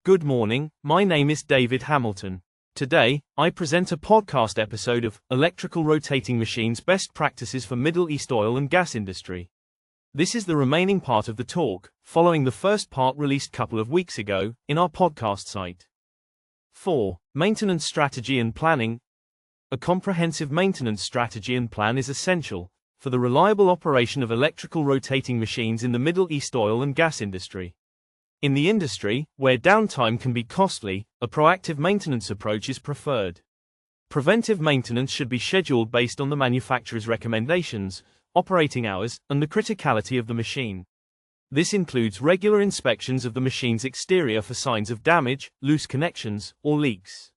Good morning, my name is David Hamilton. Today, I present a podcast episode of Electrical Rotating Machines Best Practices for Middle East Oil and Gas Industry. This is the remaining part of the talk, following the first part released couple of weeks ago, in our podcast site. 4. Maintenance Strategy and Planning. A comprehensive maintenance strategy and plan is essential for the reliable operation of electrical rotating machines in the Middle East oil and gas industry. In the industry, where downtime can be costly, a proactive maintenance approach is preferred. Preventive maintenance should be scheduled based on the manufacturer's recommendations, operating hours, and the criticality of the machine. This includes regular inspections of the machine's exterior for signs of damage, loose connections, or leaks.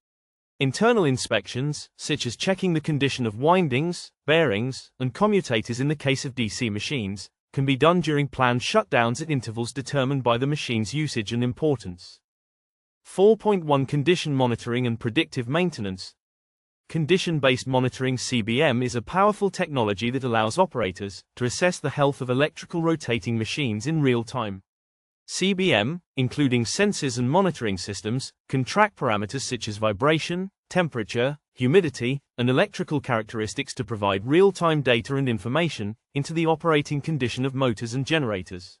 Internal inspections, such as checking the condition of windings, bearings, and commutators in the case of DC machines, can be done during planned shutdowns at intervals determined by the machine's usage and importance. 4.1 Condition Monitoring and Predictive Maintenance. Condition-based monitoring (CBM) is a powerful technology that allows operators to assess the health of electrical rotating machines in real time. CBM, including sensors and monitoring systems, can track parameters such as vibration, temperature, humidity, and electrical characteristics to provide real-time data and information into the operating condition of motors and generators.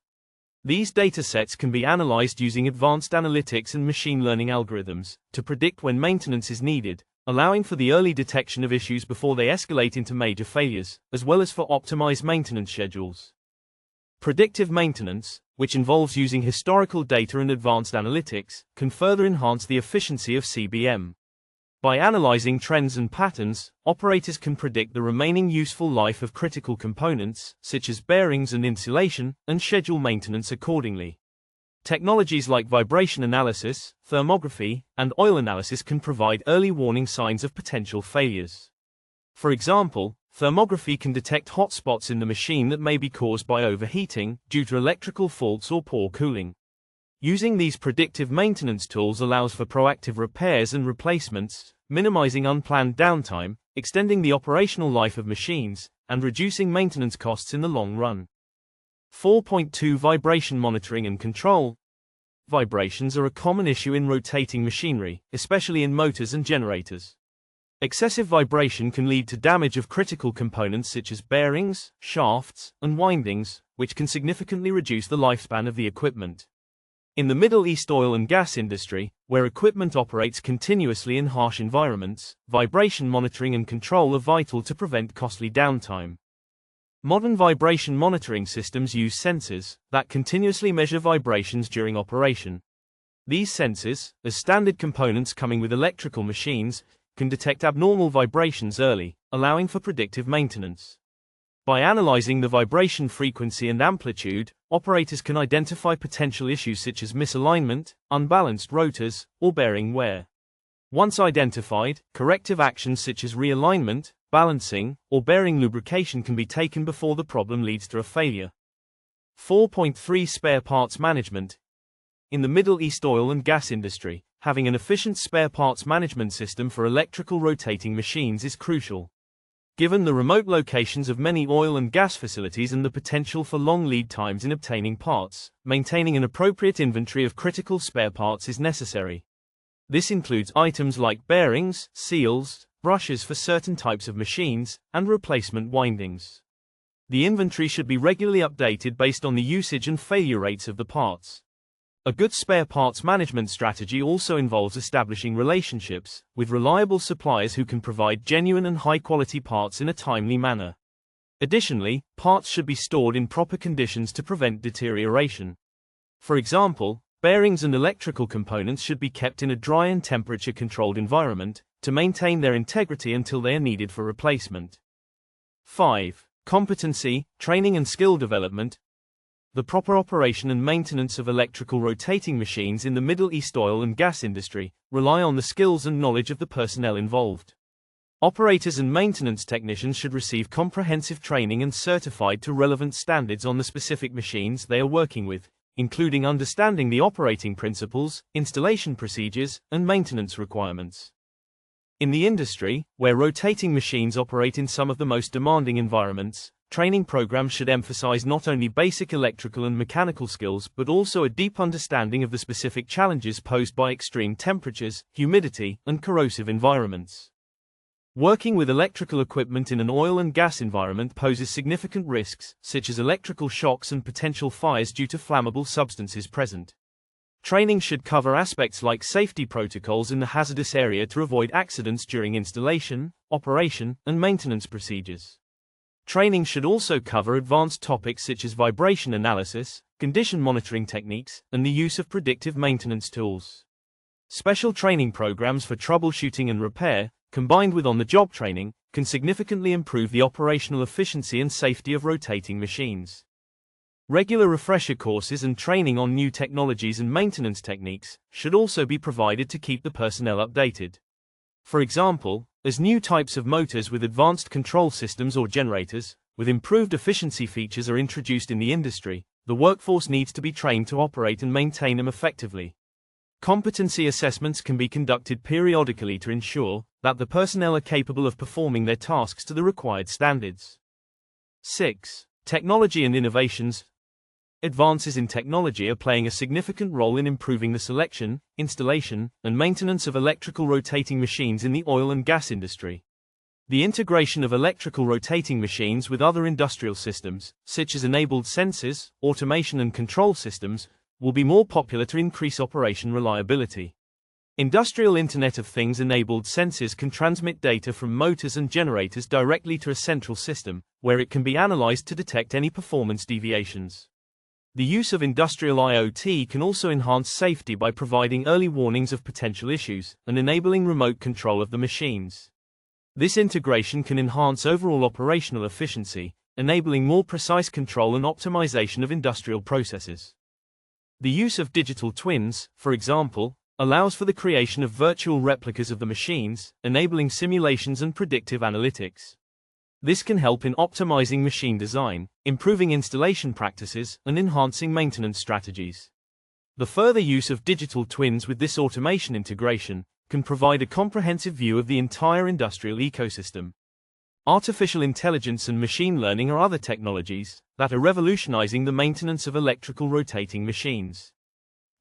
These datasets can be analyzed using advanced analytics and machine learning algorithms to predict when maintenance is needed, allowing for the early detection of issues before they escalate into major failures, as well as for optimized maintenance schedules. Predictive maintenance, which involves using historical data and advanced analytics, can further enhance the efficiency of CBM. By analyzing trends and patterns, operators can predict the remaining useful life of critical components, such as bearings and insulation, and schedule maintenance accordingly. Technologies like vibration analysis, thermography, and oil analysis can provide early warning signs of potential failures. For example, thermography can detect hot spots in the machine that may be caused by overheating, due to electrical faults or poor cooling. Using these predictive maintenance tools allows for proactive repairs and replacements, minimizing unplanned downtime, extending the operational life of machines, and reducing maintenance costs in the long run. 4.2 Vibration Monitoring and Control. Vibrations are a common issue in rotating machinery, especially in motors and generators. Excessive vibration can lead to damage of critical components such as bearings, shafts, and windings, which can significantly reduce the lifespan of the equipment. In the Middle East oil and gas industry, where equipment operates continuously in harsh environments, vibration monitoring and control are vital to prevent costly downtime. Modern vibration monitoring systems use sensors that continuously measure vibrations during operation. These sensors, as standard components coming with electrical machines, can detect abnormal vibrations early, allowing for predictive maintenance. By analyzing the vibration frequency and amplitude, operators can identify potential issues such as misalignment, unbalanced rotors, or bearing wear. Once identified, corrective actions such as realignment, balancing, or bearing lubrication can be taken before the problem leads to a failure. 4.3 Spare Parts Management. In the Middle East oil and gas industry, having an efficient spare parts management system for electrical rotating machines is crucial. Given the remote locations of many oil and gas facilities and the potential for long lead times in obtaining parts, maintaining an appropriate inventory of critical spare parts is necessary. This includes items like bearings, seals, brushes for certain types of machines, and replacement windings. The inventory should be regularly updated based on the usage and failure rates of the parts. A good spare parts management strategy also involves establishing relationships with reliable suppliers who can provide genuine and high-quality parts in a timely manner. Additionally, parts should be stored in proper conditions to prevent deterioration. For example, bearings and electrical components should be kept in a dry and temperature-controlled environment to maintain their integrity until they are needed for replacement. 5. Competency, training and skill development. The proper operation and maintenance of electrical rotating machines in the Middle East oil and gas industry rely on the skills and knowledge of the personnel involved. Operators and maintenance technicians should receive comprehensive training and certified to relevant standards on the specific machines they are working with, including understanding the operating principles, installation procedures, and maintenance requirements. In the industry, where rotating machines operate in some of the most demanding environments, training programs should emphasize not only basic electrical and mechanical skills but also a deep understanding of the specific challenges posed by extreme temperatures, humidity, and corrosive environments. Working with electrical equipment in an oil and gas environment poses significant risks, such as electrical shocks and potential fires due to flammable substances present. Training should cover aspects like safety protocols in the hazardous area to avoid accidents during installation, operation, and maintenance procedures. Training should also cover advanced topics such as vibration analysis, condition monitoring techniques, and the use of predictive maintenance tools. Special training programs for troubleshooting and repair, combined with on-the-job training, can significantly improve the operational efficiency and safety of rotating machines. Regular refresher courses and training on new technologies and maintenance techniques should also be provided to keep the personnel updated. For example, as new types of motors with advanced control systems or generators, with improved efficiency features are introduced in the industry, the workforce needs to be trained to operate and maintain them effectively. Competency assessments can be conducted periodically to ensure that the personnel are capable of performing their tasks to the required standards. 6. Technology and innovations. Advances in technology are playing a significant role in improving the selection, installation, and maintenance of electrical rotating machines in the oil and gas industry. The integration of electrical rotating machines with other industrial systems, such as enabled sensors, automation and control systems, will be more popular to increase operation reliability. Industrial Internet of Things enabled sensors can transmit data from motors and generators directly to a central system, where it can be analyzed to detect any performance deviations. The use of industrial IoT can also enhance safety by providing early warnings of potential issues and enabling remote control of the machines. This integration can enhance overall operational efficiency, enabling more precise control and optimization of industrial processes. The use of digital twins, for example, allows for the creation of virtual replicas of the machines, enabling simulations and predictive analytics. This can help in optimizing machine design, improving installation practices, and enhancing maintenance strategies. The further use of digital twins with this automation integration can provide a comprehensive view of the entire industrial ecosystem. Artificial intelligence and machine learning are other technologies that are revolutionizing the maintenance of electrical rotating machines.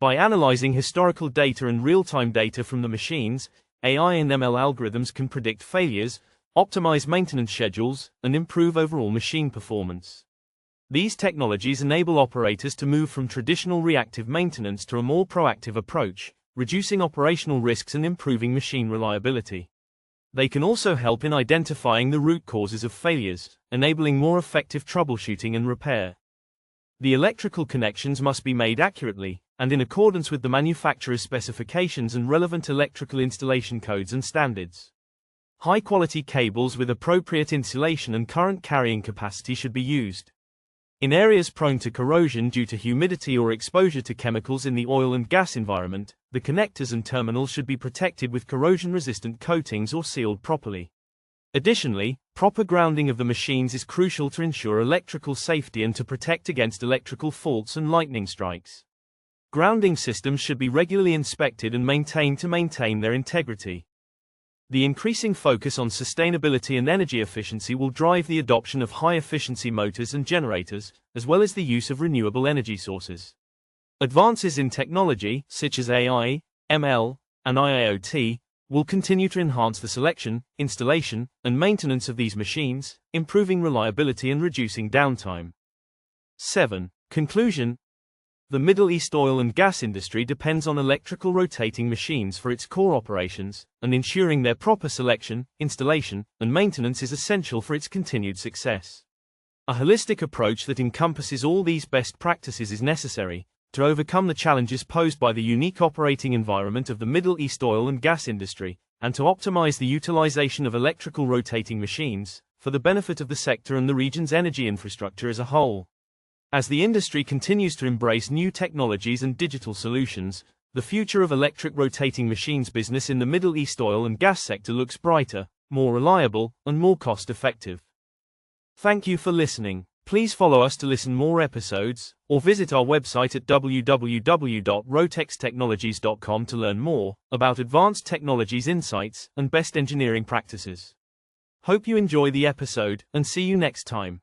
By analyzing historical data and real-time data from the machines, AI and ML algorithms can predict failures, optimize maintenance schedules, and improve overall machine performance. These technologies enable operators to move from traditional reactive maintenance to a more proactive approach, reducing operational risks and improving machine reliability. They can also help in identifying the root causes of failures, enabling more effective troubleshooting and repair. The electrical connections must be made accurately, and in accordance with the manufacturer's specifications and relevant electrical installation codes and standards. High-quality cables with appropriate insulation and current carrying capacity should be used. In areas prone to corrosion due to humidity or exposure to chemicals in the oil and gas environment, the connectors and terminals should be protected with corrosion-resistant coatings or sealed properly. Additionally, proper grounding of the machines is crucial to ensure electrical safety and to protect against electrical faults and lightning strikes. Grounding systems should be regularly inspected and maintained to maintain their integrity. The increasing focus on sustainability and energy efficiency will drive the adoption of high-efficiency motors and generators, as well as the use of renewable energy sources. Advances in technology, such as AI, ML, and IoT, will continue to enhance the selection, installation, and maintenance of these machines, improving reliability and reducing downtime. 7. Conclusion. The Middle East oil and gas industry depends on electrical rotating machines for its core operations, and ensuring their proper selection, installation, and maintenance is essential for its continued success. A holistic approach that encompasses all these best practices is necessary to overcome the challenges posed by the unique operating environment of the Middle East oil and gas industry, and to optimize the utilization of electrical rotating machines for the benefit of the sector and the region's energy infrastructure as a whole. As the industry continues to embrace new technologies and digital solutions, the future of electric rotating machines business in the Middle East oil and gas sector looks brighter, more reliable, and more cost-effective. Thank you for listening. Please follow us to listen more episodes, or visit our website at www.rotextechnologies.com to learn more about advanced technologies insights and best engineering practices. Hope you enjoy the episode, and see you next time.